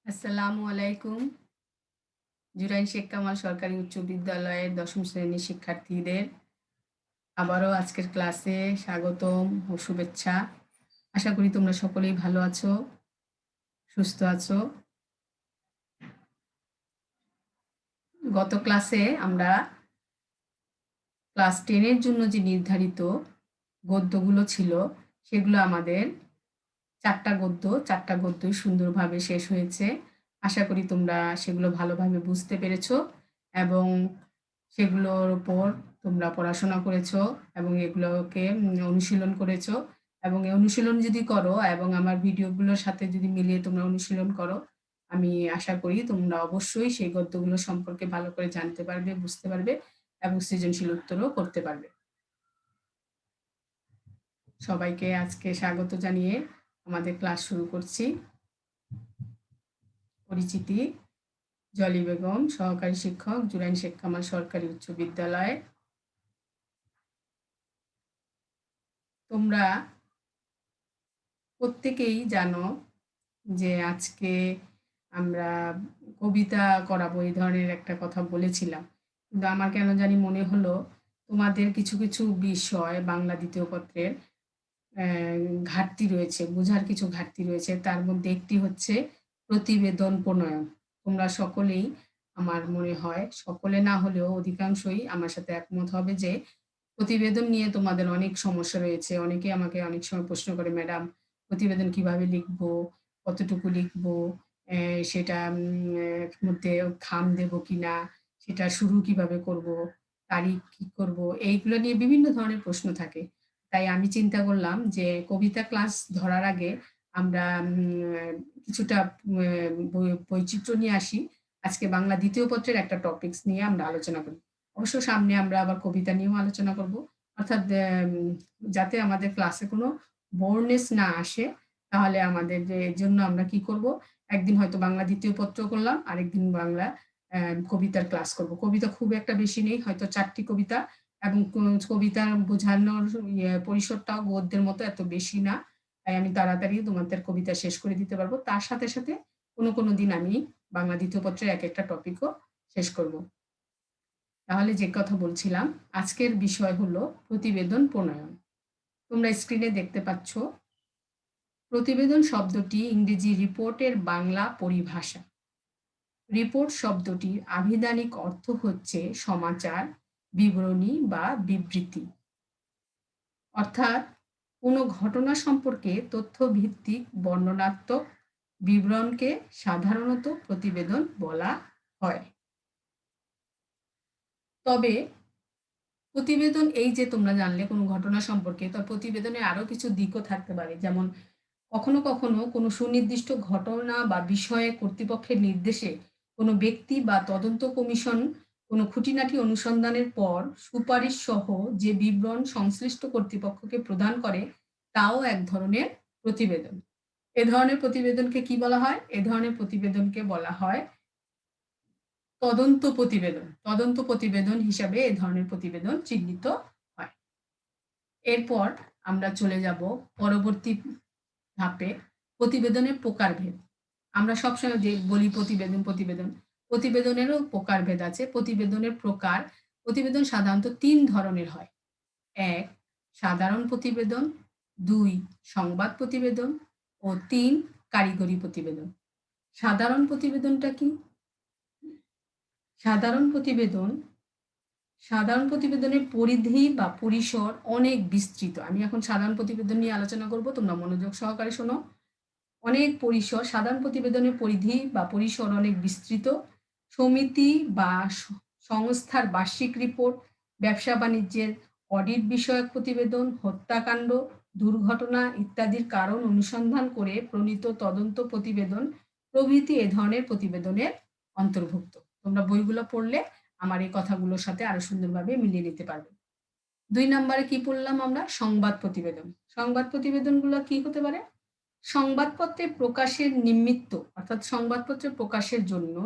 আসসালামু আলাইকুম। জুরাইন শেখ কামাল সরকারি উচ্চ বিদ্যালয়ের ১০ম শ্রেণীর শিক্ষার্থীদের আবারও আজকের ক্লাসে স্বাগতম ও শুভেচ্ছা। আশা করি তোমরা সকলেই ভালো আছো, সুস্থ আছো। গত ক্লাসে আমরা ক্লাস 10 এর জন্য যে নির্ধারিত গদ্যগুলো ছিল সেগুলো আমাদের ৪টা গদ্যই সুন্দরভাবে শেষ হয়েছে। আশা করি তোমরা সেগুলো ভালোভাবে বুঝতে পেরেছো এবং সেগুলোর উপর তোমরা পড়াশোনা করেছো এবং এগুলোকে অনুশীলন করেছো এবং এই অনুশীলন যদি করো এবং আমার ভিডিওগুলোর সাথে যদি মিলিয়ে তোমরা অনুশীলন করো, আমি আশা করি তোমরা অবশ্যই সেই গদ্যগুলো সম্পর্কে ভালো করে জানতে পারবে, বুঝতে পারবে এবং সৃজনশীল উত্তরও করতে পারবে। সবাইকে আজকে স্বাগত জানিয়ে আমাদের ক্লাস শুরু করছি। পরিচিতি: জলি বেগম, সহকারী শিক্ষক, জুরাইন শেখ কামাল সরকারি উচ্চ বিদ্যালয়। তোমরা প্রত্যেকেই জানো যে আজকে আমরা কবিতা করাবো, এই ধরনের একটা কথা বলেছিলাম, কিন্তু আমার কেন জানি মনে হলো তোমাদের কিছু কিছু বিষয় বাংলা দ্বিতীয় পত্রের ঘাটতি রয়েছে, বোঝার কিছু ঘাটতি রয়েছে। তার মধ্যে একটি হচ্ছে প্রতিবেদন প্রণয়ন। তোমরা সকলেই, আমার মনে হয় সকলে না হলেও অধিকাংশই আমার সাথে একমত হবে যে প্রতিবেদন নিয়ে তোমাদের অনেক সমস্যা রয়েছে। অনেকে আমাকে অনেক সময় প্রশ্ন করে, ম্যাডাম প্রতিবেদন কিভাবে লিখবো, কতটুকু লিখবো, সেটা মধ্যে খাম দেবো কিনা, সেটা শুরু কিভাবে করব, তারিখ কি করব, এইগুলো নিয়ে বিভিন্ন ধরনের প্রশ্ন থাকে। তাই আমি চিন্তা করলাম যে কবিতা ক্লাস ধরার আগে আমরা কিছুটা বৈচিত্র্য নিয়ে আসি। আজকে বাংলা দ্বিতীয় পত্রের একটা টপিকস নিয়ে আমরা আলোচনা করি। অবশ্য সামনে আমরা আবার কবিতা নিয়েও আলোচনা করব, অর্থাৎ যাতে আমাদের ক্লাসে কোনো বোরনেস না আসে, তাহলে আমাদের যে জন্য আমরা কি করব, একদিন হয়তো বাংলা দ্বিতীয় পত্র করলাম, আরেকদিন বাংলা কবিতার ক্লাস করব। কবিতা খুব একটা বেশি নেই, হয়তো 4টি কবিতা, এবং কবিতা বোঝানোর পরিসরটাও গদ্যের মতো এত বেশি না। তাই আমি তাড়াতাড়ি তোমাদের কবিতা শেষ করে দিতে পারবো। তার সাথে সাথে কোনো দিন আমি বাংলা দ্বিতীয় পত্রের এক একটা টপিকও শেষ করব। তাহলে যে কথা বলছিলাম, আজকের বিষয় হলো প্রতিবেদন প্রণয়ন। তোমরা স্ক্রিনে দেখতে পাচ্ছ, প্রতিবেদন শব্দটি ইংরেজি রিপোর্টের বাংলা পরিভাষা। রিপোর্ট শব্দটির আভিধানিক অর্থ হচ্ছে সমাচার, বিবরণী বা বিবৃতি। অর্থাৎ কোনো ঘটনা সম্পর্কে তথ্যভিত্তিক বর্ণনাত্মক বিবরণকে সাধারণত প্রতিবেদন বলা হয়। তবে প্রতিবেদন, এই যে তোমরা জানলে কোনো ঘটনা সম্পর্কে, তার প্রতিবেদনে আরো কিছু দিকও থাকতে পারে। যেমন কখনো কখনো কোনো সুনির্দিষ্ট ঘটনা বা বিষয়ে কর্তৃপক্ষের নির্দেশে কোনো ব্যক্তি বা তদন্ত কমিশন কোনো খুঁটিনাটি অনুসন্ধানের পর সুপারিশ সহ যে বিবরণ সংশ্লিষ্ট কর্তৃপক্ষকে প্রদান করে, তাও এক ধরনের প্রতিবেদন। এ ধরনের প্রতিবেদনকে কি বলা হয়? এ ধরনের প্রতিবেদনকে বলা হয় তদন্ত প্রতিবেদন। তদন্ত প্রতিবেদন হিসাবে এ ধরনের প্রতিবেদন চিহ্নিত হয়। এরপর আমরা চলে যাব পরবর্তী ধাপে, প্রতিবেদনের প্রকারভেদ। আমরা সবসময় যে বলি প্রতিবেদনেরও প্রকারভেদ আছে। প্রতিবেদনের প্রকার: প্রতিবেদন সাধারণত ৩ ধরনের হয়। ১ সাধারণ প্রতিবেদন, ২ সংবাদ প্রতিবেদন ও ৩ কারিগরি প্রতিবেদন। সাধারণ প্রতিবেদনটা কি? সাধারণ প্রতিবেদনের পরিধি বা পরিসর অনেক বিস্তৃত। আমি এখন সাধারণ প্রতিবেদন নিয়ে আলোচনা করব, তোমরা মনোযোগ সহকারে শোনো। অনেক পরিসর, সাধারণ প্রতিবেদনের পরিধি বা পরিসর অনেক বিস্তৃত। সমিতি বা সংস্থার বার্ষিক রিপোর্ট, ব্যবসা বাণিজ্যের অডিট বিষয়ক প্রতিবেদন, হত্যাকাণ্ড, দুর্ঘটনা ইত্যাদির কারণ অনুসন্ধান করে প্রণীত তদন্ত প্রতিবেদন প্রভৃতি এ ধরনের প্রতিবেদনের অন্তর্ভুক্ত। তোমরা বইগুলো পড়লে আমার এই কথাগুলোর সাথে আরো সুন্দরভাবে মিলিয়ে নিতে পারবে। ২ নম্বরে কি পড়লাম আমরা? সংবাদ প্রতিবেদন। সংবাদ প্রতিবেদনগুলো কি হতে পারে? সংবাদপত্রে প্রকাশের নিমিত্ত, অর্থাৎ সংবাদপত্রে প্রকাশের জন্য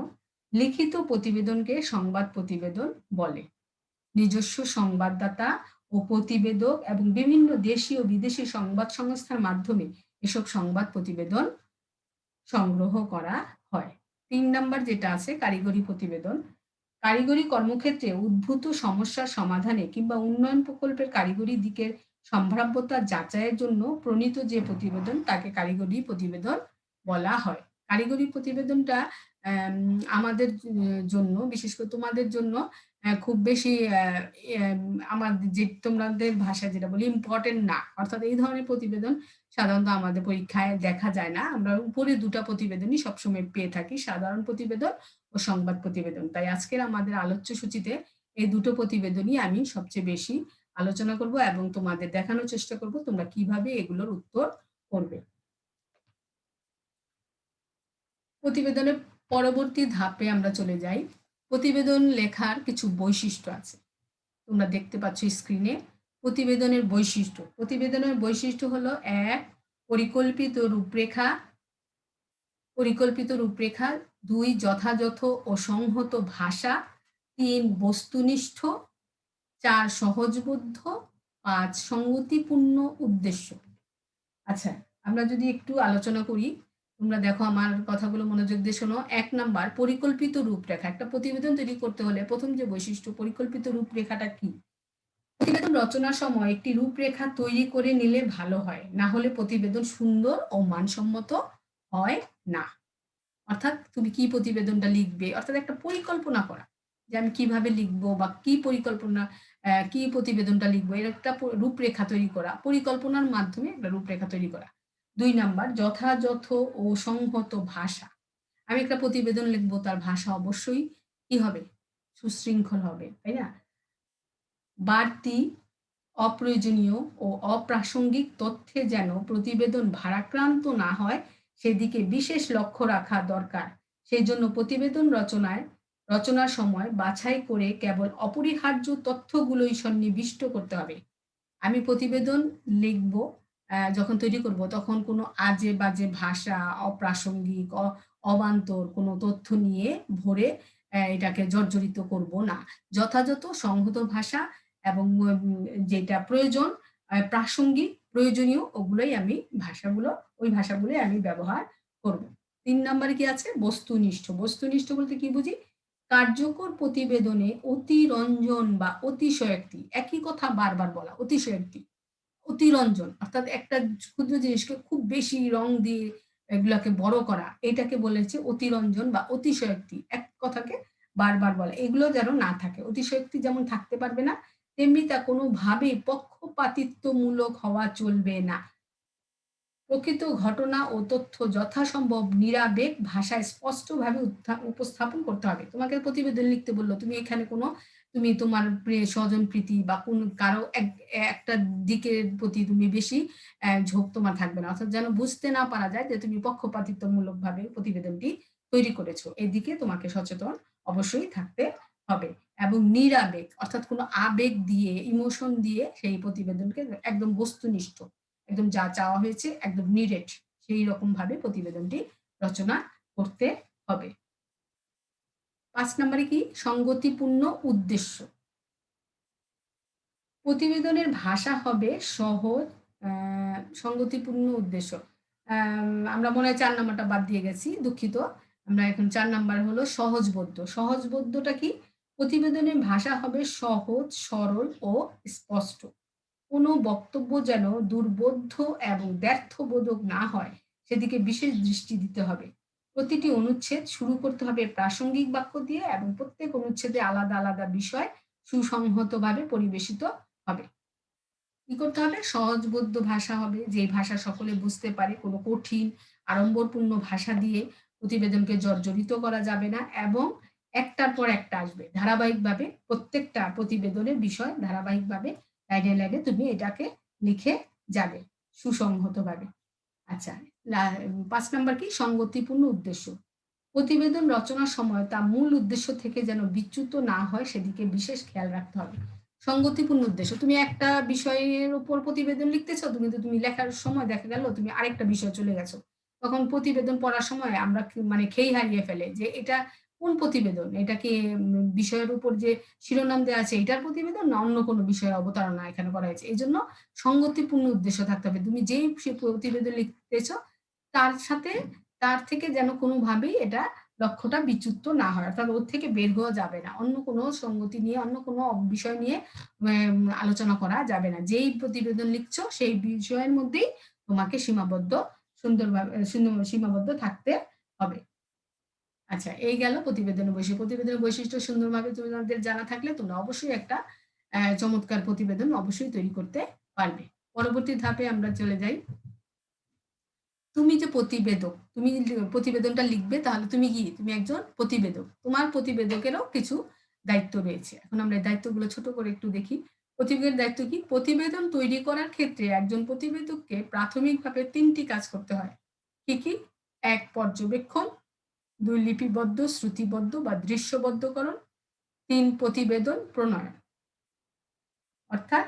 লিখিত প্রতিবেদনকে সংবাদ প্রতিবেদন বলে। নিজস্ব সংবাদদাতা ও প্রতিবেদক এবং বিভিন্ন দেশি ও বিদেশি সংবাদ সংস্থার মাধ্যমে এসব সংবাদ প্রতিবেদন সংগ্রহ করা হয়। ৩ নাম্বার যেটা আছে কারিগরি প্রতিবেদন। কারিগরি কর্মক্ষেত্রে উদ্ভূত সমস্যার সমাধানে কিংবা উন্নয়ন প্রকল্পের কারিগরি দিকের সম্ভাব্যতা যাচাইয়ের জন্য প্রণীত যে প্রতিবেদন তাকে কারিগরি প্রতিবেদন বলা হয়। কারিগরি প্রতিবেদনটা আমাদের জন্য বিশেষ করে তোমাদের জন্য খুব বেশি আমার যে তোমাদের ভাষায় যেটা বলি ইম্পোর্টেন্ট না। অর্থাৎ এই ধরনের প্রতিবেদন সাধারণত আমাদের পরীক্ষায় দেখা যায় না। আমরা উপরে ২ টা প্রতিবেদনই সবসময় পেয়ে থাকি। সাধারণ প্রতিবেদন ও সংবাদ প্রতিবেদন। তাই আজকের আমাদের আলোচ্য সূচিতে এই ২ টো প্রতিবেদনই আমি সবচেয়ে বেশি আলোচনা করব এবং তোমাদের দেখানোর চেষ্টা করব তোমরা কিভাবে এগুলোর উত্তর করবে। প্রতিবেদনের পরবর্তী ধাপে আমরা চলে যাই। প্রতিবেদন লেখার কিছু বৈশিষ্ট্য আছে। তোমরা দেখতে পাচ্ছ স্ক্রিনে। প্রতিবেদনের বৈশিষ্ট্য। প্রতিবেদনের বৈশিষ্ট্য হলো ১ পরিকল্পিত রূপরেখা, ২ যথাযথ ও সংহত ভাষা, ৩ বস্তুনিষ্ঠ, ৪ সহজবোধ্য, ৫ সঙ্গতিপূর্ণ উদ্দেশ্য। আচ্ছা, আমরা যদি একটু আলোচনা করি, তোমরা দেখো আমার কথাগুলো মনোযোগ দিয়ে শোনো। ১ নাম্বার পরিকল্পিত রূপরেখা। একটা প্রতিবেদন তৈরি করতে হলে ১ম যে বৈশিষ্ট্য পরিকল্পিত রূপরেখাটা কি? প্রতিবেদন রচনার সময় একটি রূপরেখা তৈরি করে নিলে ভালো হয়। না হলে প্রতিবেদন সুন্দর ও মানসম্মত হয় না। অর্থাৎ তুমি কি প্রতিবেদনটা লিখবে, অর্থাৎ একটা পরিকল্পনা করা। যে আমি কিভাবে লিখবো বা কি পরিকল্পনা কি প্রতিবেদনটা লিখবো এর একটা রূপরেখা তৈরি করা। পরিকল্পনার মাধ্যমে একটা রূপরেখা তৈরি করা। ২ নাম্বার যথাযথ ও সংহত ভাষা। আমি একটা প্রতিবেদন লিখবো তার ভাষা অবশ্যই কি হবে? সুশৃঙ্খল হবে, তাই না? বাড়তি, অপ্রয়োজনীয় ও অপ্রাসঙ্গিক তথ্যে যেন প্রতিবেদন ভারাক্রান্ত না হয় সেদিকে বিশেষ লক্ষ্য রাখা দরকার। সেজন্য প্রতিবেদন রচনার সময় বাছাই করে কেবল অপরিহার্য তথ্যগুলোই সন্নিবিষ্ট করতে হবে। আমি প্রতিবেদন লিখব, যখন তৈরি করব তখন কোনো আজে-বাজে ভাষা, অপ্রাসঙ্গিক, অবান্তর কোনো তথ্য নিয়ে ভরে এটাকে জর্জরিত করব না। যথাযথ সংহত ভাষা এবং যেটা প্রয়োজন প্রাসঙ্গিক, প্রয়োজনীয় ওগুলোই আমি ওই ভাষাগুলোই আমি ব্যবহার করব। ৩ নাম্বারে কি আছে? বস্তুনিষ্ঠ। বস্তুনিষ্ঠ বলতে কি বুঝি? কার্যকর প্রতিবেদনে অতিরঞ্জন বা অতিশয়োক্তি, একই কথা বারবার বলা, অতিশয়োক্তি, অতিরঞ্জন অর্থাৎ একটা ক্ষুদ্র জিনিসকে খুব বেশি রং দিয়ে এগুলাকে বড় করা, এটাকে বলেছে অতিরঞ্জন বা অতিশয়োক্তি। এক কথাকে বারবার বলা। এগুলো যেন না থাকে। অতিশয়োক্তি যেমন থাকতে পারবে না, তেমনি তা কোনোভাবেই পক্ষপাতিত্বমূলক হওয়া চলবে না। প্রকৃত ঘটনা ও তথ্য যথাসম্ভব নিরাবেগ ভাষায় স্পষ্টভাবে উপস্থাপন করতে হবে। তোমাকে প্রতিবেদন লিখতে বলল, তুমি এখানে তুমি তোমার স্বজনপ্রীতি বা কারো একটা দিকের প্রতি তুমি বেশি ঝোঁক তোমার থাকবে না। অর্থাৎ যেন বুঝতে না পারা যায় যে তুমি পক্ষপাতিত্বমূলকভাবে প্রতিবেদনটি তৈরি করেছো। এদিকে তোমাকে সচেতন অবশ্যই থাকতে হবে এবং নিরাবেগ অর্থাৎ কোনো আবেগ দিয়ে, ইমোশন দিয়ে সেই প্রতিবেদনকে একদম বস্তুনিষ্ঠ, একদম যা চাওয়া হয়েছে একদম নিরেট সেই রকম ভাবে প্রতিবেদনটি রচনা করতে হবে। ৫ নম্বরে কি? সঙ্গতিপূর্ণ উদ্দেশ্য। প্রতিবেদনের ভাষা হবে সহজ, সঙ্গতিপূর্ণ উদ্দেশ্য। আমরা মনে হয় ৪ নাম্বারটা বাদ দিয়ে গেছি, দুঃখিত। আমরা এখন ৪ নাম্বার হলো সহজবোধ্য। সহজবোধ্যটা কি? প্রতিবেদনের ভাষা হবে সহজ, সরল ও স্পষ্ট। কোনো বক্তব্য যেন দুর্বোধ্য এবং ব্যর্থবোধক না হয় সেদিকে বিশেষ দৃষ্টি দিতে হবে। প্রতিটি অনুচ্ছেদ শুরু করতে হবে প্রাসঙ্গিক বাক্য দিয়ে এবং প্রত্যেক অনুচ্ছেদে আলাদা আলাদা বিষয় সুসংহতভাবে পরিবেশিত হবে। কি করতে হবে? সহজবোধ্য ভাষা হবে, যে ভাষা সকলে বুঝতে পারে। কোনো কঠিন আড়ম্বরপূর্ণ ভাষা দিয়ে প্রতিবেদনকে জর্জরিত করা যাবে না এবং একটার পর একটা আসবে। ধারাবাহিকভাবে প্রত্যেকটা প্রতিবেদনের বিষয় ধারাবাহিকভাবে লাইনে, লাইনে তুমি এটাকে লিখে যাবে সুসংহতভাবে। আচ্ছা, ৫ নাম্বার কি? সঙ্গতিপূর্ণ উদ্দেশ্য। প্রতিবেদন রচনার সময় তা মূল উদ্দেশ্য থেকে যেন বিচ্যুত না হয় সেদিকে বিশেষ খেয়াল রাখতে হবে। সঙ্গতিপূর্ণ উদ্দেশ্য। তুমি একটা বিষয়ের উপর প্রতিবেদন লিখতেছ, কিন্তু তুমি লেখার সময় দেখা গেল তুমি আরেকটা বিষয়ে চলে গেছো। তখন প্রতিবেদন পড়ার সময় আমরা মানে খেই হারিয়ে ফেলে যে এটা কোন প্রতিবেদন? এটা কি বিষয়ের উপর যে শিরোনাম দেয়া আছে এটার প্রতিবেদন না অন্য কোনো বিষয়ের অবতারণা এখানে করা হয়েছে। এজন্য সঙ্গতিপূর্ণ উদ্দেশ্য থাকতে হবে। তুমি যেই প্রতিবেদন লিখতেছ তার সাথে তার থেকে যেন কোনোভাবেই এটা লক্ষ্যটা বিচ্যুত না হয়, অর্থাৎ ওর থেকে বের হওয়া যাবে না, অন্য কোনো সঙ্গতি নিয়ে অন্য কোনো বিষয় নিয়ে আলোচনা করা যাবে না। যেই প্রতিবেদন লিখছো সেই বিষয়ের মধ্যেই তোমাকে সীমাবদ্ধ সুন্দরভাবে সীমাবদ্ধ থাকতে হবে। আচ্ছা, এই গেল প্রতিবেদনের বৈশিষ্ট্য। প্রতিবেদনের বৈশিষ্ট্য সুন্দরভাবে তোমাদের জানা থাকলে তোমরা অবশ্যই একটা চমৎকার প্রতিবেদন অবশ্যই তৈরি করতে পারবে। পরবর্তী ধাপে আমরা চলে যাই। তুমি যে প্রতিবেদক, তুমি প্রতিবেদনটা লিখবে, তাহলে তুমি কি? তুমি একজন প্রতিবেদক। তোমার প্রতিবেদকেরও কিছু দায়িত্ব রয়েছে। এখন আমরা এই দায়িত্বগুলো ছোট করে একটু দেখি। প্রতিবেদকের দায়িত্ব কি? প্রতিবেদন তৈরি করার ক্ষেত্রে একজন প্রতিবেদককে প্রাথমিকভাবে ৩টি কাজ করতে হয়। কি কি? ১ পর্যবেক্ষণ, ২ লিপিবদ্ধ, শ্রুতিবদ্ধ বা দৃশ্যবদ্ধকরণ, ৩ প্রতিবেদন প্রণয়ন। অর্থাৎ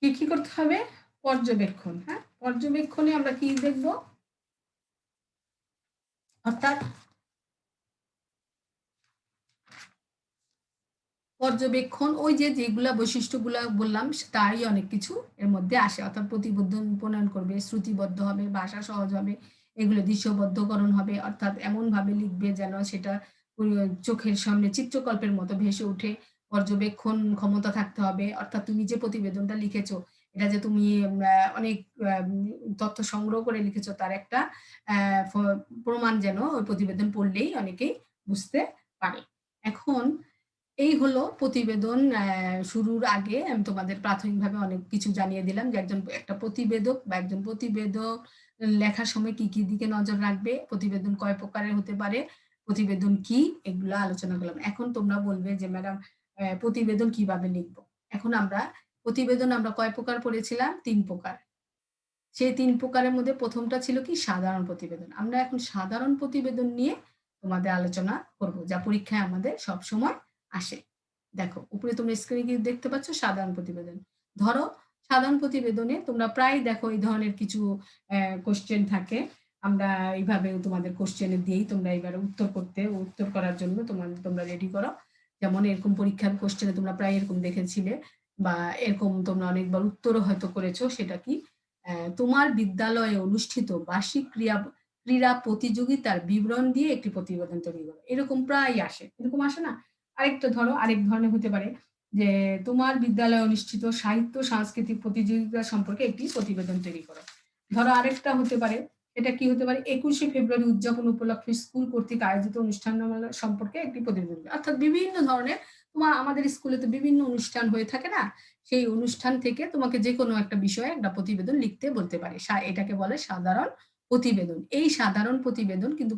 কি কি করতে হবে? পর্যবেক্ষণ। হ্যাঁ, পর্যবেক্ষণে আমরা কি দেখব? অর্থাৎ পর্যবেক্ষণ ওই যে যেগুলা বৈশিষ্ট্যগুলা বললাম তারই অনেক কিছু এর মধ্যে আসে, অর্থাৎ প্রতিবেদন প্রণয়ন করবে, শ্রুতিবদ্ধ হবে, ভাষা সহজ হবে, এগুলো দৃশ্যবদ্ধকরণ হবে, অর্থাৎ এমনভাবে লিখবে যেন সেটা চোখের সামনে চিত্রকল্পের মতো ভেসে উঠে। পর্যবেক্ষণ ক্ষমতা থাকতে হবে, অর্থাৎ তুমি যে প্রতিবেদনটা লিখেছো এটা যে তুমি অনেক তথ্য সংগ্রহ করে লিখেছো তার একটা প্রমাণ যেন ওই প্রতিবেদন পড়লেই অনেকেই বুঝতে পারে। এখন এই হলো প্রতিবেদন শুরুর আগে আমি তোমাদের প্রাথমিকভাবে অনেক কিছু জানিয়ে দিলাম যে একটা প্রতিবেদক বা একজন প্রতিবেদক লেখার সময় কি কি দিকে নজর রাখবে, প্রতিবেদন কয় প্রকারের হতে পারে, প্রতিবেদন কি, এগুলো আলোচনা করলাম। এখন তোমরা বলবে যে ম্যাডাম প্রতিবেদন কিভাবে লিখবো? এখন আমরা প্রতিবেদন আমরা কয় প্রকার পড়েছিলাম? ৩ প্রকার। সেই ৩ প্রকারের মধ্যে প্রথমটা ছিল কি? সাধারণ প্রতিবেদন। আমরা এখন সাধারণ প্রতিবেদন নিয়ে তোমাদের আলোচনা করব, যা পরীক্ষায় আমাদের সবসময় আসে। দেখো, উপরে তোমরা স্ক্রিনে কি দেখতে পাচ্ছ? সাধারণ প্রতিবেদন। ধরো সাধারণ প্রতিবেদনে তোমরা প্রায় দেখো এই ধরনের কিছু কোশ্চেন থাকে। আমরা এইভাবে তোমাদের কোশ্চেনে দিয়েই তোমরা এবারে উত্তর করার জন্য তোমরা রেডি করো। যেমন এরকম পরীক্ষার কোশ্চেনে তোমরা প্রায় এরকম দেখেছিলে বা এরকম তোমরা অনেকবার উত্তরও হয়তো করেছো। সেটা কি? তোমার বিদ্যালয়ে অনুষ্ঠিত বার্ষিক ক্রীড়া প্রতিযোগিতার বিবরণ দিয়ে একটি প্রতিবেদন তৈরি করো। এরকম প্রায় আসে। এরকম আসে না? আরেকটা ধরো, আরেক ধরনের হতে পারে যে তোমার বিদ্যালয়ে অনুষ্ঠিত সাহিত্য সাংস্কৃতিক প্রতিযোগিতা সম্পর্কে একটি প্রতিবেদন তৈরি করো। ধরো আরেকটা হতে পারে, এটা কি হতে পারে? ২১শে ফেব্রুয়ারি উদযাপন উপলক্ষে স্কুল কর্তৃক আয়োজিত অনুষ্ঠান সম্পর্কে একটি প্রতিবেদন। অর্থাৎ বিভিন্ন ধরনের আমাদের স্কুলে তো বিভিন্ন অনুষ্ঠান হয়ে থাকে না? সেই অনুষ্ঠান থেকে তোমাকে যেকোনো একটা বিষয়ে একটা প্রতিবেদন লিখতে বলতে পারে। এটাকে বলে সাধারণ প্রতিবেদন। এই সাধারণ প্রতিবেদন কিন্তু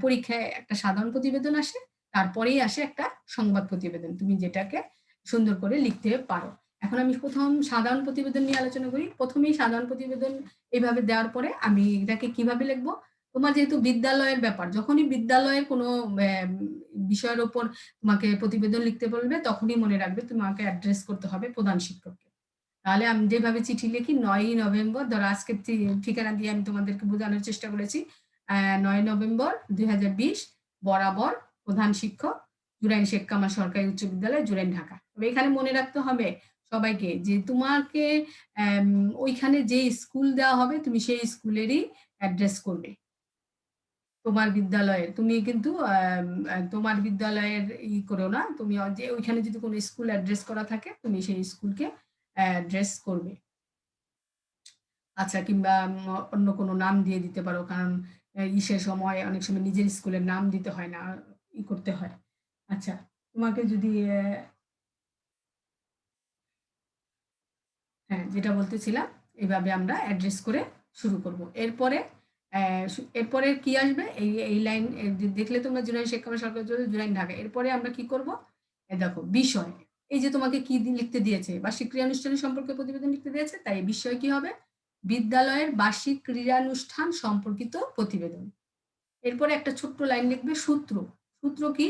পরীক্ষায় একটা সাধারণ প্রতিবেদন আসে, তারপরেই আসে একটা সংবাদ প্রতিবেদন, তুমি যেটাকে সুন্দর করে লিখতে পারো। এখন আমি প্রথম সাধারণ প্রতিবেদন নিয়ে আলোচনা করি। প্রথমেই সাধারণ প্রতিবেদন এভাবে দেওয়ার পরে আমি এটাকে কিভাবে লিখবো? তোমার যেহেতু বিদ্যালয়ের ব্যাপার, যখনই বিদ্যালয়ের কোনো বিষয়ের ওপর তোমাকে প্রতিবেদন লিখতে বলবে, তখনই মনে রাখবে তোমাকে অ্যাড্রেস করতে হবে প্রধান শিক্ষককে। তাহলে আমি যেভাবে চিঠি লিখি, ৯ই নভেম্বর, ধরো আজকের ঠিকানা দিয়ে আমি তোমাদেরকে বোঝানোর চেষ্টা করেছি। ৯ নভেম্বর ২০২০ বরাবর প্রধান শিক্ষক, জুরাইন শেখ কামাল সরকারি উচ্চ বিদ্যালয়, জুরাইন, ঢাকা। তবে এখানে মনে রাখতে হবে সবাইকে যে তোমাকে ওইখানে যে স্কুল দেওয়া হবে তুমি সেই স্কুলেরই অ্যাড্রেস করবে। তোমার বিদ্যালয়ের তুমি কিন্তু তোমার বিদ্যালয়ের করো না, তুমি যে ওইখানে যদি কোনো স্কুল অ্যাড্রেস করা থাকে তুমি সেই স্কুলকে অ্যাড্রেস করবে। আচ্ছা, কিংবা অন্য কোনো নাম দিয়ে দিতে পারো, কারণ ইসের সময় অনেক সময় নিজের স্কুলের নাম দিতে হয় না, করতে হয়। আচ্ছা, তোমাকে যদি হ্যাঁ, যেটা বলতেছিলাম, এভাবে আমরা অ্যাড্রেস করে শুরু করব। এরপরে কি আসবে? এই লাইন দেখলে তোমরা জুরাইন শেখ কামাল সরকারি জুরাইন, ঢাকা। এরপরে আমরা কি করব? দেখো বিষয়। এই যে তোমাকে কি লিখতে দিয়েছে? বার্ষিক ক্রীড়ানুষ্ঠান সম্পর্কে প্রতিবেদন লিখতে দিয়েছে, তাই বিষয় কি হবে? বিদ্যালয়ের বার্ষিক ক্রীড়ানুষ্ঠান সম্পর্কিত প্রতিবেদন। এরপরে একটা ছোট্ট লাইন লিখবে সূত্র। সূত্র কি?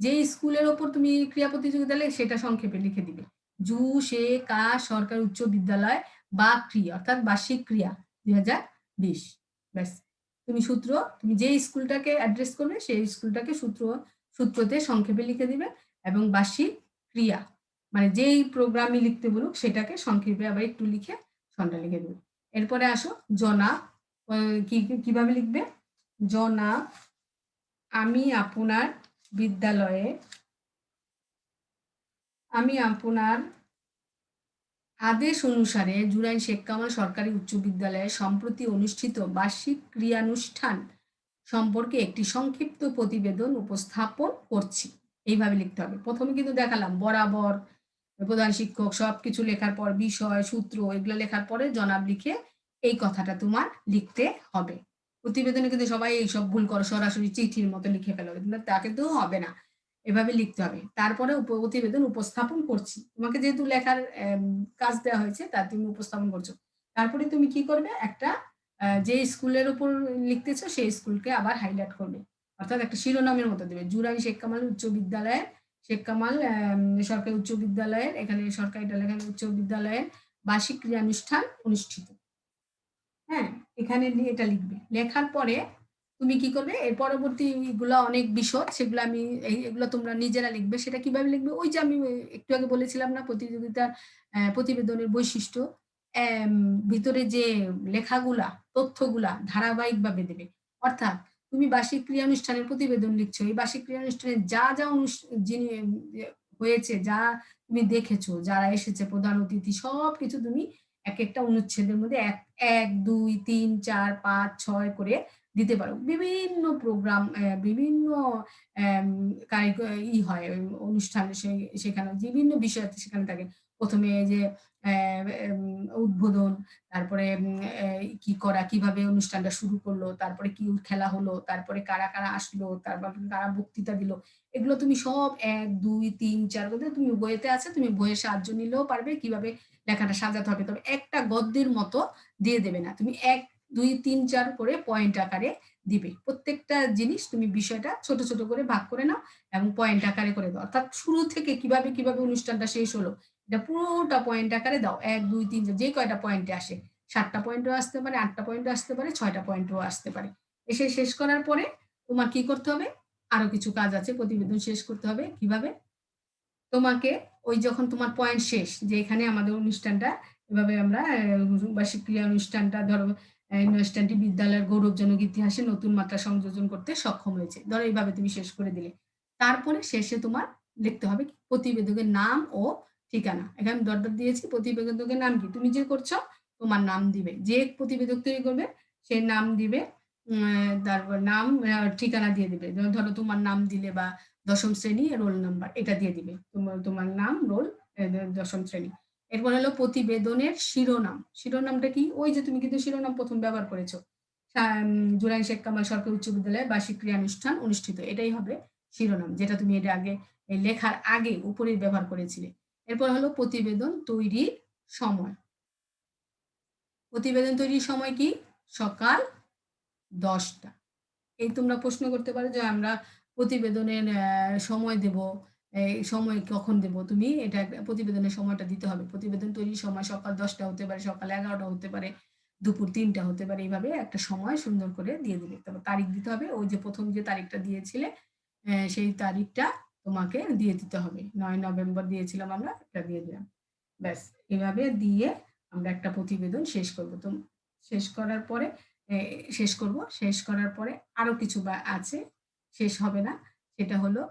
যে স্কুলের ওপর তুমি ক্রীড়া প্রতিযোগিতা লিখবে সেটা সংক্ষেপে লিখে দিবে। জু, সে, কা সরকারি উচ্চ বিদ্যালয় বা অর্থাৎ বার্ষিক ক্রিয়া ২০২০। ব্যাস। তুমি যে স্কুলটাকে অ্যাড্রেস করবে সেই স্কুলটাকে সূত্রতে সংক্ষেপে লিখে দিবে এবং বার্ষিক ক্রিয়া মানে যেই প্রোগ্রামই লিখতে বলুক সেটাকে সংক্ষেপে আবার একটু লিখে সনটা লিখে দেবে। এরপরে আসো জনাব, কিভাবে লিখবে? জনাব, আমি আপনার বিদ্যালয়ে আমি আপনার আদেশ অনুসারে জুরাইন শেখ কামাল সরকারি উচ্চ বিদ্যালয়ে সম্প্রতি অনুষ্ঠিত বার্ষিক ক্রিয়ানুষ্ঠান সম্পর্কে একটি সংক্ষিপ্ত প্রতিবেদন উপস্থাপন করছি। এইভাবে লিখতে হবে। প্রথমে কিন্তু দেখালাম বরাবর, প্রধান শিক্ষক সবকিছু লেখার পর বিষয়, সূত্র এগুলো লেখার পরে জনাব লিখে এই কথাটা তোমার লিখতে হবে। প্রতিবেদনে কিন্তু সবাই এইসব ভুল করো, সরাসরি চিঠির মতো লিখে ফেলো, তা কিন্তু হবে না। এভাবে লিখতে হবে। তারপরে প্রতিবেদন উপস্থাপন করছি। তোমাকে যেহেতু লেখার কাজ দেওয়া হয়েছে তা তুমি উপস্থাপন করছো। তারপরে তুমি কি করবে? একটা যে স্কুলের উপর লিখতেছো সেই স্কুলকে আবার হাইলাইট করবে। অর্থাৎ একটা শিরোনামের মতো দেবে। জুরাইন শেখ কামাল উচ্চ বিদ্যালয়ের শেখ কামাল সরকারি উচ্চ বিদ্যালয়ের, এখানে সরকারি লেখা উচ্চ বিদ্যালয়ের বার্ষিক ক্রিয়ানুষ্ঠান অনুষ্ঠিত। হ্যাঁ, এখানে এটা লিখবে। লেখার পরে তুমি কি করবে? এর পরবর্তী গুলা অনেক বিশদ, সেগুলো আমি এগুলো তোমরা নিজেরা লিখবে। সেটা কিভাবে লিখবে? ওই যে আমি একটু আগে বলেছিলাম না প্রতিযোগিতার প্রতিবেদনের বৈশিষ্ট্য। ভিতরে যে লেখাগুলা, তথ্যগুলা ধারাবাহিকভাবে দেবে। অর্থাৎ তুমি বার্ষিক ক্রিয়ানুষ্ঠানের প্রতিবেদন লিখছো। এই বার্ষিক ক্রিয়ানুষ্ঠানে যা, যা যিনি হয়েছে, যা তুমি দেখেছো, যারা এসেছে প্রধান অতিথি সবকিছু তুমি একেকটা অনুচ্ছেদের মধ্যে ১, ২, ৩, ৪, ৫, ৬ করে দিতে পারো। বিভিন্ন প্রোগ্রাম বিভিন্ন অ্যাম কারিক হয় অনুষ্ঠান সেখানে বিভিন্ন বিষয় সেখানে থাকে। ১ম এ যে অ্যা এম উদ্বোধন, তারপরে কি করা, কিভাবে অনুষ্ঠানটা শুরু করলো, তারপরে কি খেলা হলো, তারপরে কারা, কারা আসলো, তারপর কারা বক্তৃতা দিল। এগুলো তুমি সব ১, ২, ৩, ৪ করে তুমি বইয়েতে আছে, তুমি বইয়ের সাহায্য নিলেও পারবে কিভাবে লেখাটা সাজাতে হবে। তবে একটা গদ্যের মতো দিয়ে দেবে না। তুমি ১, ২, ৩, ৪ করে পয়েন্ট আকারে দিবে। প্রত্যেকটা জিনিস তুমি বিষয়টা ছোট, ছোট করে ভাগ করে নাও এবং পয়েন্ট আকারে করে দাও। অর্থাৎ শুরু থেকে কিভাবে, কিভাবে অনুষ্ঠানটা শেষ হলো, এটা পুরোটা পয়েন্ট আকারে দাও। ১, ২, ৩ যে কয়টা পয়েন্টে আসে। ৭ টা পয়েন্টও আসতে পারে, ৮ টা পয়েন্টও আসতে পারে, ৬ টা পয়েন্টও আসতে পারে। এসে শেষ করার পরে তোমার কি করতে হবে? আরো কিছু কাজ আছে। প্রতিবেদন শেষ করতে হবে। কিভাবে? তোমাকে ওই যখন তোমার পয়েন্ট শেষ, যে এখানে আমাদের অনুষ্ঠানটা এভাবে আমরা বার্ষিক ক্রিয়া অনুষ্ঠানটা ধরো অনুষ্ঠানটি বিদ্যালয়ের গৌরবজনক ইতিহাসে নতুন মাত্রা সংযোজন করতে সক্ষম হয়েছে। ধরো এইভাবে তুমি শেষ করে দিলে। তারপরে শেষে তোমার লিখতে হবে কি? প্রতিবেদকের নাম ও ঠিকানা। এখানে ডট, ডট দিয়েছি। প্রতিবেদকের নাম কি? তুমি যে করছো তোমার নাম দিবে। যে প্রতিবেদক তৈরি করবে সে নাম দিবে। তারপর নাম, ঠিকানা দিয়ে দিবে। ধরো তোমার নাম দিলে বা ১ম শ্রেণী রোল নাম্বার এটা দিয়ে দিবে। তোমার নাম, রোল, ১ম শ্রেণী। এরপর হলো প্রতিবেদনের শিরোনাম। শিরোনামটা কি? ওই যে তুমি কিন্তু শিরোনাম ১ম ব্যবহার করেছো। জুরাইন শেখ কামাল সরকারি উচ্চ বিদ্যালয়ে বার্ষিক ক্রিয়ানুষ্ঠান অনুষ্ঠিত। এটাই হবে শিরোনাম, যেটা তুমি এটা আগে লেখার আগে উপরে ব্যবহার করেছিলে। এরপর হলো প্রতিবেদন তৈরির সময়। প্রতিবেদন তৈরির সময় কি? সকাল ১০ টা। এই তোমরা প্রশ্ন করতে পারো যে আমরা প্রতিবেদনের সময় দেব, এই সময় কখন দেব? তুমি এটা প্রতিবেদনের সময়টা দিতে হবে। প্রতিবেদন তৈরির সময় সকাল ১০ টা হতে পারে, সকাল ১১ টা হতে পারে, দুপুর ৩ টা হতে পারে। এইভাবে একটা সময় সুন্দর করে দিয়ে দিবে। তারপর তারিখ দিতে হবে। ওই যে ১ম যে তারিখটা দিয়েছিলে সেই তারিখটা তোমাকে দিয়ে দিতে হবে। ৯ নভেম্বর দিয়েছিলাম আমরা, এটা দিয়ে দিলাম। ব্যাস এভাবে দিয়ে আমরা একটা প্রতিবেদন শেষ করব। তো শেষ করার পরে এ শেষ করব। শেষ করার পরে আরো কিছু আছে, শেষ হবে না। সেটা হলো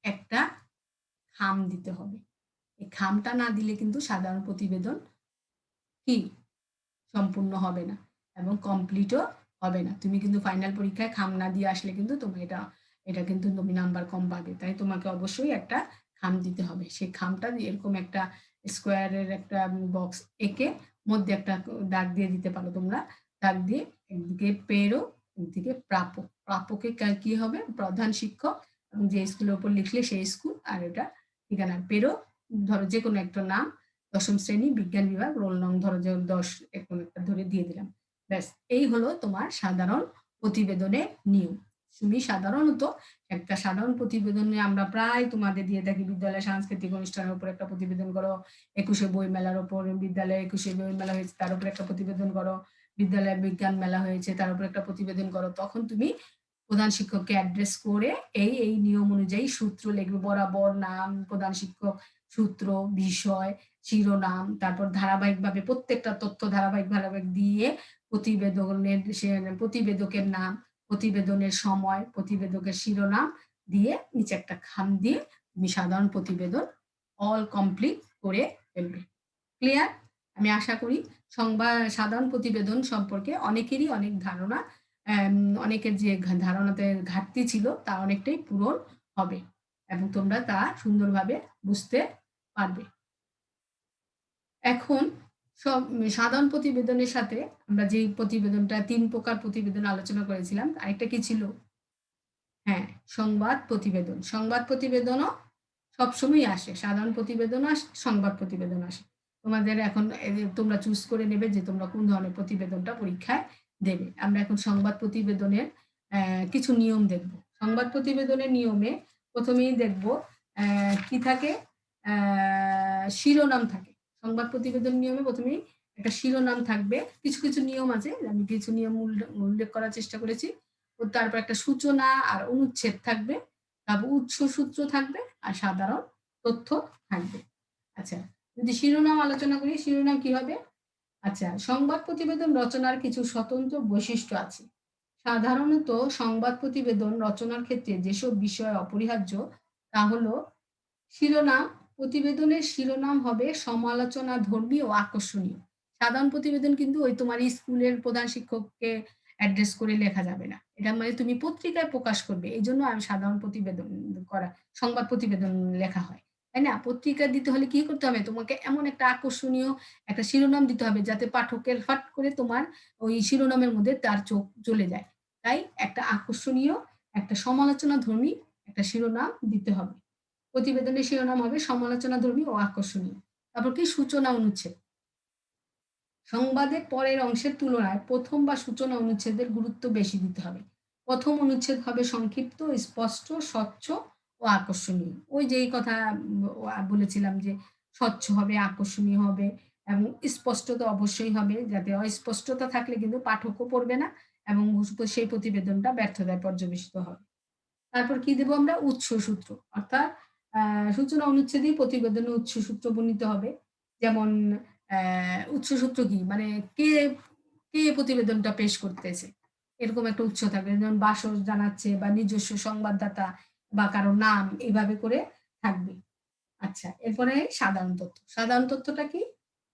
একটা খাম দিতে হবে। এই খামটা না দিলে কিন্তু সাধারণ প্রতিবেদন কি সম্পূর্ণ হবে না এবং কমপ্লিটও হবে না। তুমি কিন্তু ফাইনাল পরীক্ষায় খাম না দিয়ে আসলে কিন্তু তোমার এটা কিন্তু তুমি নাম্বার কম পাবে। তাই তোমাকে অবশ্যই একটা খাম দিতে হবে। সেই খামটা এরকম একটা স্কোয়ারের একটা বক্স এঁকে মধ্যে একটা দাগ দিয়ে দিতে পারো তোমরা। দাগ দিয়ে একদিকে পেরো, একদিকে প্রাপক। প্রাপকে কি হবে? প্রধান শিক্ষক এবং যে স্কুলের উপর লিখলে সেই স্কুল, আর এটা ঠিকানা। পেরো ধরো যেকোনো একটা নাম, ১ম শ্রেণী বিজ্ঞান বিভাগ, রোল নং ধরো যে ১০ এরকম একটা ধরে দিয়ে দিলাম। ব্যাস এই হলো তোমার সাধারণ প্রতিবেদনের নিয়ম। তুমি সাধারণত একটা সাধারণ প্রতিবেদনে আমরা প্রায় তোমাদের দিয়ে থাকি বিদ্যালয়ের সাংস্কৃতিক অনুষ্ঠানের উপর একটা প্রতিবেদন করো, ২১শে বই মেলার উপর, বিদ্যালয়ে ২১শে বই মেলা হয়েছে তার উপর একটা প্রতিবেদন করো, বিদ্যালয়ে বিজ্ঞান মেলা হয়েছে তার উপর একটা প্রতিবেদন করো। তখন তুমি প্রধান শিক্ষককে অ্যাড্রেস করে এই নিয়ম অনুযায়ী সূত্র লিখবে। বরাবর নাম, প্রধান শিক্ষক, সূত্র, বিষয়, শিরোনাম, তারপর ধারাবাহিকভাবে প্রত্যেকটা তথ্য ধারাবাহিক দিয়ে প্রতিবেদকের নাম, প্রতিবেদনের সময়, প্রতিবেদকের শিরোনাম দিয়ে নিচে একটা খাম দিয়ে তুমি সাধারণ প্রতিবেদন অল কমপ্লিট করে ফেলবে। ক্লিয়ার? আমি আশা করি সাধারণ প্রতিবেদন সম্পর্কে অনেকেরই অনেক ধারণা, অনেকের যে ধারণাতে ঘাটতি ছিল তা অনেকটাই পূরণ হবে এবং তোমরা তা সুন্দরভাবে বুঝতে পারবে। এখন সাধারণ প্রতিবেদনের সাথে আমরা যে প্রতিবেদনটা ৩ প্রকার প্রতিবেদন আলোচনা করেছিলাম, আরেকটা কি ছিল? হ্যাঁ, সংবাদ প্রতিবেদন। সংবাদ প্রতিবেদনও সবসময়ই আসে। সাধারণ প্রতিবেদনও আসে, সংবাদ প্রতিবেদন আসে। তোমাদের এখন তোমরা চুজ করে নেবে যে তোমরা কোন ধরনের প্রতিবেদনটা পরীক্ষায় দেবে। আমরা এখন সংবাদ প্রতিবেদনের কিছু নিয়ম দেখব। সংবাদ প্রতিবেদনের নিয়মে ১ম এই দেখব কি থাকে? শিরোনাম থাকে। সংবাদ প্রতিবেদন নিয়মে ১ম এই একটা শিরোনাম থাকবে। কিছু, কিছু নিয়ম আছে। আমি কিছু নিয়ম উল্লেখ করার চেষ্টা করেছি। তারপর একটা সূচনা আর অনুচ্ছেদ থাকবে, তারপর উৎস সূত্র থাকবে আর সাধারণ তথ্য থাকবে। আচ্ছা, যদি শিরোনাম আলোচনা করি, শিরোনাম কি হবে? আচ্ছা, সংবাদ প্রতিবেদন রচনার কিছু স্বতন্ত্র বৈশিষ্ট্য আছে। সাধারণত সংবাদ প্রতিবেদন রচনার ক্ষেত্রে যেসব বিষয় অপরিহার্য তা হলো শিরোনাম। প্রতিবেদনের শিরোনাম হবে সমালোচনাধর্মী ও আকর্ষণীয়। সাধারণ প্রতিবেদন কিন্তু ওই তোমার স্কুলের প্রধান শিক্ষককে অ্যাড্রেস করে লেখা যাবে না। এটা মানে তুমি পত্রিকায় প্রকাশ করবে। এজন্য সাধারণ প্রতিবেদন সংবাদ প্রতিবেদন লেখা হয়। তাই না? পত্রিকায় দিতে হলে কি করতে হবে? তোমাকে এমন একটা আকর্ষণীয় একটা শিরোনাম দিতে হবে যাতে পাঠকের ফট করে তোমার ওই শিরোনামের মধ্যে তার চোখ চলে যায়। তাই একটা আকর্ষণীয়, একটা সমালোচনাধর্মী একটা শিরোনাম দিতে হবে। প্রতিবেদনের শিরোনাম হবে সমালোচনাধর্মী ও আকর্ষণীয়। তারপর কি? সূচনা অনুচ্ছেদ। সংবাদের পরের অংশের তুলনায় ১ম বা সূচনা অনুচ্ছেদের গুরুত্ব বেশি দিতে হবে। ১ম অনুচ্ছেদ হবে সংক্ষিপ্ত, স্পষ্ট, স্বচ্ছ ও আকর্ষণীয়। ওই যেই কথা বলেছিলাম যে স্বচ্ছ হবে, আকর্ষণীয় হবে এবং স্পষ্ট তো অবশ্যই হবে, যাতে অস্পষ্টতা থাকলে কিন্তু পাঠকও পড়বে না এবং সেই প্রতিবেদনটা ব্যর্থতায় পর্যবেসিত হবে। তারপর কি দেব আমরা? উৎস সূত্র। অর্থাৎ সূচনা অনুচ্ছেদেই প্রতিবেদনের উৎস সূত্র বর্ণিত হবে। যেমন উৎস সূত্র কি? মানে কে, কে প্রতিবেদনটা পেশ করতেছে? এরকম একটা উৎস থাকবে। যেমন বাসস জানাচ্ছে বা নিজস্ব সংবাদদাতা বা কারো নাম এভাবে করে থাকবে। আচ্ছা, এরপরে সাধারণ তথ্য। সাধারণ তথ্যটা কি?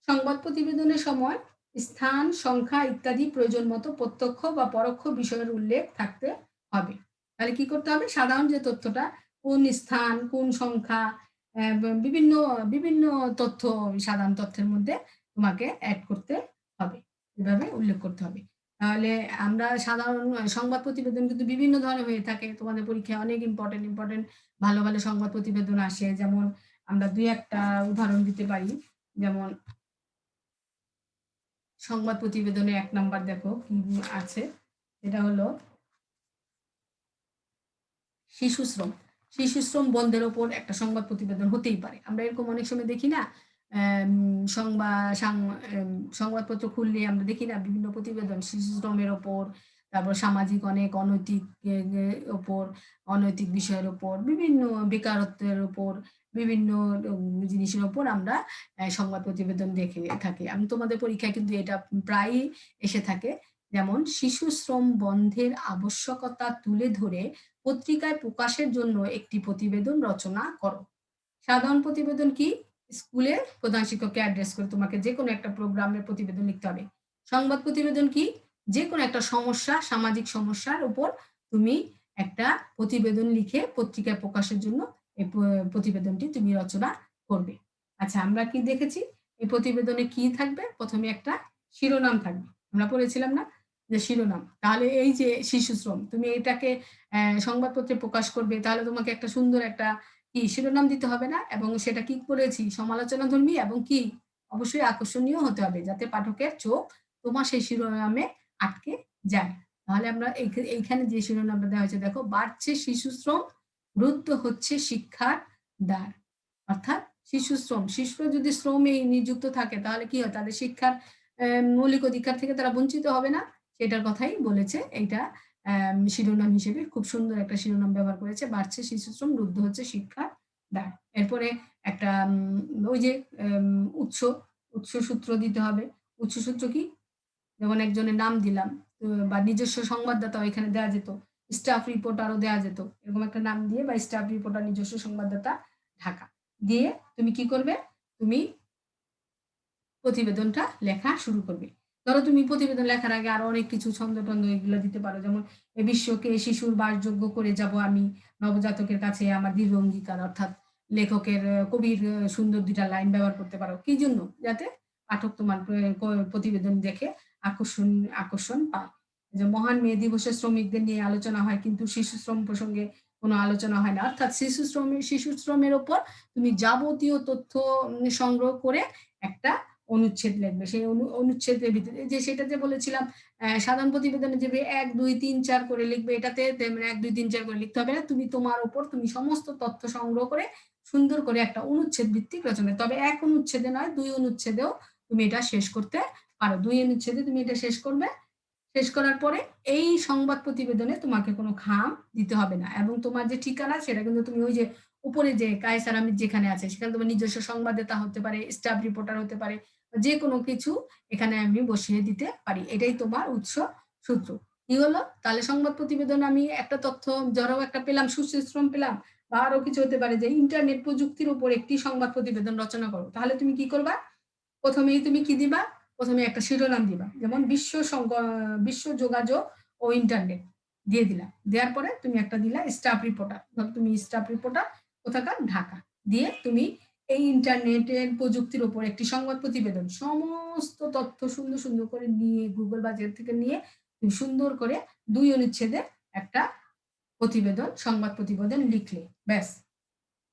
সংবাদ প্রতিবেদনের সময় স্থান, সংখ্যা ইত্যাদি প্রয়োজন মতো প্রত্যক্ষ বা পরোক্ষ বিষয়ের উল্লেখ থাকতে হবে। তাহলে কি করতে হবে? সাধারণ যে তথ্যটা কোন স্থান, কোন সংখ্যা, বিভিন্ন বিভিন্ন তথ্য সাধারণ তথ্যের মধ্যে তোমাকে এড করতে হবে। এভাবে উল্লেখ করতে হবে। তাহলে আমরা সাধারণ সংবাদ প্রতিবেদন কিন্তু বিভিন্ন ধরনের হয়ে থাকে। তোমাদের পরীক্ষায় অনেক ইম্পোর্টেন্ট ভালো, ভালো সংবাদ প্রতিবেদন আসে। যেমন আমরা ২-১ টা উদাহরণ দিতে পারি। যেমন সংবাদ প্রতিবেদনে ১ নাম্বার দেখো কি আছে? এটা হলো শিশুশ্রম। শিশুশ্রম বন্ধের ওপর একটা সংবাদ প্রতিবেদন হতেই পারে। আমরা এরকম অনেক সময় দেখি না? অ্যাম সংবা সাং এম সংবাদপত্র খুললে আমরা দেখি না বিভিন্ন প্রতিবেদন শিশুশ্রমের ওপর, তারপর সামাজিক অনেক অনৈতিক ওপর, অনৈতিক বিষয়ের ওপর, বিভিন্ন বেকারত্বের উপর, বিভিন্ন জিনিসের উপর আমরা সংবাদ প্রতিবেদন দেখে থাকি। আমি তোমাদের পরীক্ষায় কিন্তু এটা প্রায়ই এসে থাকে। যেমন শিশু শ্রম বন্ধের আবশ্যকতা তুলে ধরে পত্রিকায় প্রকাশের জন্য একটি প্রতিবেদন রচনা করো। সাধারণ প্রতিবেদন কি? স্কুলের প্রধান শিক্ষককে অ্যাড্রেস করে তোমাকে যেকোনো একটা প্রোগ্রামের প্রতিবেদন লিখতে হবে। সংবাদ প্রতিবেদন কি? যেকোনো একটা সমস্যা, সামাজিক সমস্যার উপর তুমি একটা প্রতিবেদন লিখে পত্রিকায় প্রকাশের জন্য এই প্রতিবেদনটি তুমি রচনা করবে। আচ্ছা, আমরা কি দেখেছি? এই প্রতিবেদনে কি থাকবে? ১ম এ একটা শিরোনাম থাকবে। আমরা পড়েছিলাম না? যে শিরোনাম। তাহলে এই যে শিশুশ্রম, তুমি এটাকে সংবাদপত্রে প্রকাশ করবে, তাহলে তোমাকে একটা সুন্দর একটা কি শিরোনাম দিতে হবে না? এবং সেটা কি বলেছি? সমালোচনাধর্মী এবং কি? অবশ্যই আকর্ষণীয় হতে হবে যাতে পাঠকের চোখ তোমার সেই শিরোনামে আটকে যায়। তাহলে আমরা এইখানে যে শিরোনামটা দেওয়া হয়েছে দেখো, বাড়ছে শিশুশ্রম, রুদ্ধ হচ্ছে শিক্ষার দ্বার। অর্থাৎ শিশুশ্রম, শিশুরা যদি শ্রমে নিযুক্ত থাকে তাহলে কি হয়? তাদের শিক্ষার মৌলিক অধিকার থেকে তারা বঞ্চিত হবে না? সেটার কথাই বলেছে এইটা শিরোনাম হিসেবে খুব সুন্দর একটা শিরোনাম ব্যবহার করেছে। বাড়ছে শিশুশ্রম, রুদ্ধ হচ্ছে শিক্ষার দ্বার। এরপরে একটা ওই যে উৎস সূত্র দিতে হবে। উৎস সূত্র কি? যেমন একজনের নাম দিলাম বা নিজস্ব সংবাদদাতাও এখানে দেওয়া যেত, স্টাফ রিপোর্টারও দেওয়া যেত। এরকম একটা নাম দিয়ে বা স্টাফ রিপোর্টার নিজস্ব সংবাদদাতা ঢাকা দিয়ে তুমি কি করবে? তুমি প্রতিবেদনটা লেখা শুরু করবে। ধরো তুমি প্রতিবেদন লেখার আগে আরো অনেক কিছু ছন্দ-টন্দ এগুলো দিতে পারো। যেমন এ বিশ্বকে শিশুর বাসযোগ্য করে যাব আমি, নবজাতকের কাছে আমার দৃঢ় অঙ্গীকার। অর্থাৎ লেখকের কবির সুন্দর ২ টা লাইন ব্যবহার করতে পারো। কি জন্য? যাতে পাঠক তোমার প্রতিবেদন দেখে আকর্ষণ পায়। যে মহান মে দিবসে শ্রমিকদের নিয়ে আলোচনা হয় কিন্তু শিশু শ্রম প্রসঙ্গে কোনো আলোচনা হয় না। অর্থাৎ শিশু শ্রমের উপর তুমি যাবতীয় তথ্য সংগ্রহ করে একটা অনুচ্ছেদ লিখবে। সেই অনুচ্ছেদের ভিতরে যে সেটা যে বলেছিলাম সাধারণ প্রতিবেদনে যে ১, ২, ৩, ৪ করে লিখবে এটাতে তেমনি ১, ২, ৩, ৪ করে লিখতে হবে না। তুমি তোমার উপর তুমি সমস্ত তথ্য সংগ্রহ করে সুন্দর করে একটা অনুচ্ছেদ ভিত্তিক রচনা। তবে ১ অনুচ্ছেদে নয় ২ অনুচ্ছেদেও তুমি এটা শেষ করতে পারো। ২ অনুচ্ছেদে তুমি এটা শেষ করবে। শেষ করার পরে এই সংবাদ প্রতিবেদনে তোমাকে কোনো খাম দিতে হবে না। এবং তোমার যে ঠিকানা সেটা কিন্তু তুমি ওই যে উপরে যে কায়েসার আমির যেখানে আছে সেখানে তোমার নিজস্ব সংবাদদাতা হতে পারে, স্টাফ রিপোর্টার হতে পারে। যেকোনো কিছু এখানে আমি বসিয়ে দিতে পারি। এটাই তোমার উৎস সূত্র। কি হলো? তাহলে সংবাদ প্রতিবেদন আমি একটা তথ্য ধরো একটা পেলাম, সুশীল পেলাম বা আরো কিছু হতে পারে যে ইন্টারনেট প্রযুক্তির উপর একটি সংবাদ প্রতিবেদন রচনা করো। তাহলে তুমি কি করবা? ১ম এই তুমি কি দিবা? ১ম এ একটা শিরোনাম দিবা। যেমন বিশ্ব যোগাযোগ ও ইন্টারনেট দিয়ে দিলা। দেওয়ার পরে তুমি একটা দিলা স্টাফ রিপোর্টার। ধরো তুমি স্টাফ রিপোর্টার কোথাকার? ঢাকা। দিয়ে তুমি এই ইন্টারনেটের প্রযুক্তির উপর একটি সংবাদ প্রতিবেদন সমস্ত তথ্য সুন্দর, সুন্দর করে নিয়ে গুগল বা থেকে নিয়ে তুমি সুন্দর করে ২ অনুচ্ছেদে একটা সংবাদ প্রতিবেদন লিখলে। ব্যাস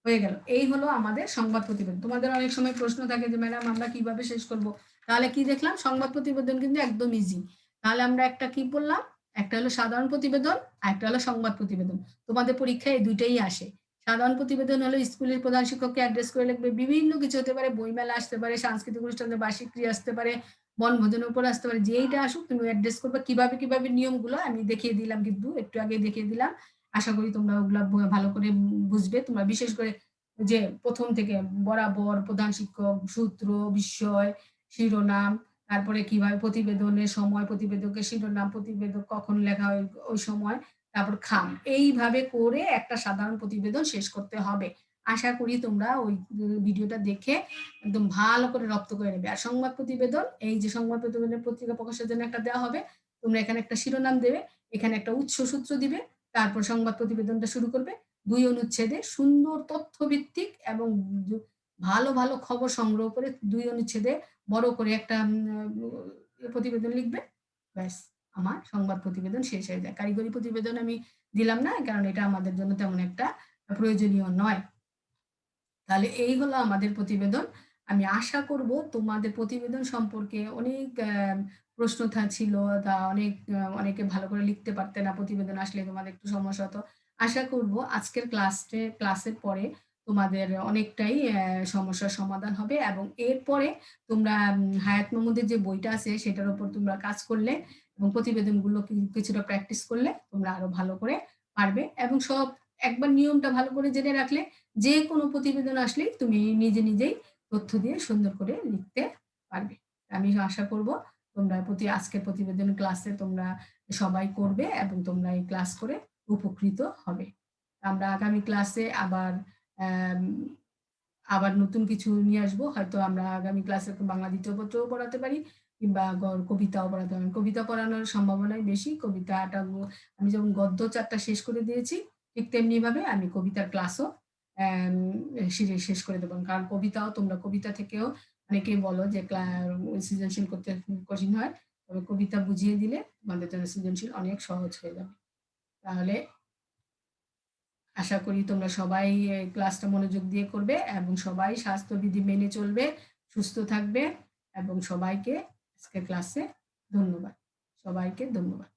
হয়ে গেল। এই হলো আমাদের সংবাদ প্রতিবেদন। তোমাদের অনেক সময় প্রশ্ন থাকে যে ম্যাডাম আমরা কিভাবে শেষ করব? তাহলে কি দেখলাম? সংবাদ প্রতিবেদন কিন্তু একদম ইজি। তাহলে আমরা একটা কি পড়লাম? একটা হলো সাধারণ প্রতিবেদন, আরেকটা হলো সংবাদ প্রতিবেদন। তোমাদের পরীক্ষায় এই ২ টাই আসে। সাধারণ প্রতিবেদন হলো স্কুলের প্রধান শিক্ষককে অ্যাড্রেস করে লিখবে। বিভিন্ন কিছু হতে পারে, বইমেলা আসতে পারে, সাংস্কৃতিক অনুষ্ঠানের বার্ষিক ক্রিয়া আসতে পারে, বনভোজনের উপর আসতে পারে। যেইটা আসুক তুমি অ্যাড্রেস করবে। কিভাবে নিয়মগুলো আমি দেখিয়ে দিলাম কিন্তু একটু আগে দেখিয়ে দিলাম। আশা করি তোমরা ওগুলা ভালো করে বুঝবে। তোমরা বিশেষ করে যে ১ম থেকে বরাবর প্রধান শিক্ষক, সূত্র, বিস্ময়, শিরোনাম, তারপরে কিভাবে প্রতিবেদনের সময়, প্রতিবেদকের শিরোনাম, প্রতিবেদক কখন লেখা হয় ওই সময়, তারপর খাম। এইভাবে করে একটা সাধারণ প্রতিবেদন শেষ করতে হবে। আশা করি তোমরা ওই ভিডিওটা দেখে একদম ভালো করে রপ্ত করে নেবে। আর সংবাদ প্রতিবেদন, এই যে সংবাদ প্রতিবেদনের পত্রিকা প্রকাশের জন্য একটা দেওয়া হবে। তোমরা এখানে একটা শিরোনাম দেবে, এখানে একটা উৎস সূত্র দিবে, তারপর সংবাদ প্রতিবেদনটা শুরু করবে। ২ অনুচ্ছেদে সুন্দর তথ্যভিত্তিক এবং ভালো, ভালো খবর সংগ্রহ করে ২ অনুচ্ছেদে বড় করে একটা প্রতিবেদন লিখবে। ব্যাস আমার সংবাদ প্রতিবেদন শেষ হয়ে যায়। কারিগরি প্রতিবেদন আমি দিলাম না কারণ এটা আমাদের জন্য তেমন একটা প্রয়োজনীয় নয়। তাহলে এই হলো আমাদের প্রতিবেদন। আমি আশা করব তোমাদের প্রতিবেদন সম্পর্কে অনেক প্রশ্ন ছিল তা অনেকে ভালো করে লিখতে পারতে না। প্রতিবেদন আসলে তোমাদের একটু সমস্যা হতো। আশা করব আজকের ক্লাসের পরে তোমাদের অনেকটাই সমস্যার সমাধান হবে এবং এরপরে তোমরা হায়াত মাহমুদের যে বইটা আছে সেটার উপর তোমরা কাজ করলে এবং প্রতিবেদনগুলো কিছুটা প্র্যাকটিস করলে তোমরা আরো ভালো করে পারবে এবং একবার নিয়মটা ভালো করে জেনে রাখলে যেকোনো প্রতিবেদন আসলেই তুমি নিজেই তথ্য দিয়ে সুন্দর করে লিখতে পারবে। আমি আশা করব তোমরা আজকের প্রতিবেদন ক্লাসে তোমরা সবাই করবে এবং তোমরা এই ক্লাস করে উপকৃত হবে। আমরা আগামী ক্লাসে আম আবার নতুন কিছু নিয়ে আসবো। হয়তো আমরা আগামী ক্লাসে বাংলা ২য় পত্রও পড়াতে পারি কিংবা কবিতাও পড়াতে পারি। কবিতা পড়ানোর সম্ভাবনাই বেশি। কবিতাটা আমি যেমন গদ্য ৪ টা শেষ করে দিয়েছি, ঠিক তেমনিভাবে আমি কবিতার ক্লাসও অ্যাম শেষ করে দেব। কারণ তোমরা কবিতা থেকেও অনেকেই বলো যে সৃজনশীল করতে কঠিন হয়। তবে কবিতা বুঝিয়ে দিলে তোমাদের জন্য সৃজনশীল অনেক সহজ হয়ে যাবে। তাহলে আশা করি তোমরা সবাই এই ক্লাসটা মনোযোগ দিয়ে করবে এবং সবাই স্বাস্থ্যবিধি মেনে চলবে, সুস্থ থাকবে এবং সবাইকে আজকের ক্লাসে ধন্যবাদ। সবাইকে ধন্যবাদ।